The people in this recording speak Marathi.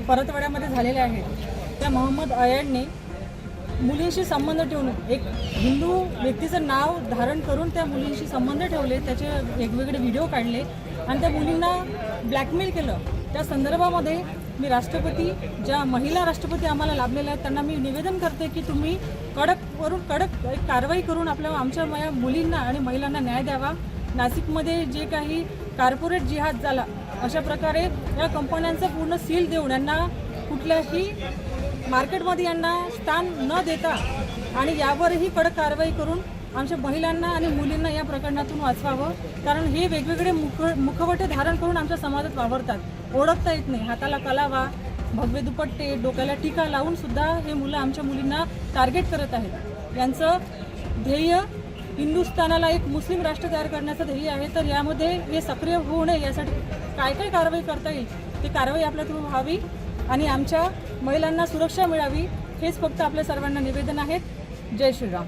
परतवाड्यामध्ये झालेले आहेत त्या मोहम्मद अयानने मुलींशी संबंध ठेवून एक हिंदू व्यक्तीचं नाव धारण करून त्या मुलींशी संबंध ठेवले, त्याचे वेगवेगळे व्हिडिओ काढले आणि त्या मुलींना ब्लॅकमेल केलं। त्या संदर्भामध्ये मी राष्ट्रपती, ज्या महिला राष्ट्रपती आम्हाला लाभलेल्या आहेत त्यांना मी निवेदन करते की तुम्ही कडक एक कारवाई करून आमच्या मुलींना आणि महिलांना न्याय द्यावा। नाशिकमध्ये जे काही कॉर्पोरेट जिहाद झाला अशा प्रकारे या कंपन्यांचं पूर्ण सील देऊन यांना कुठल्याही मार्केटमध्ये यांना स्थान न देता आणि यावरही कडक कारवाई करून आमच्या महिलांना आणि मुलींना या प्रकरणातून वाचवावं। कारण हे वेगवेगळे मुखवटे धारण करून आमच्या समाजात वावरतात, ओळखता येत नाही, हाताला कलावा, भगवे दुपट्टे, डोक्याला टीका लावून सुद्धा हे मुलं आमच्या मुलींना टार्गेट करत आहेत। यांचं ध्येय हिंदुस्थानाला एक मुस्लिम राष्ट्र तयार करण्याचं ध्येय आहे। तर यामध्ये हे सक्रिय होऊ नये यासाठी काय काय कारवाई करता येईल ती कारवाई आपल्याकडून व्हावी आणि आमच्या महिलांना सुरक्षा मिळावी हेच फक्त आपल्या सर्वांना निवेदन आहे। जय श्रीराम।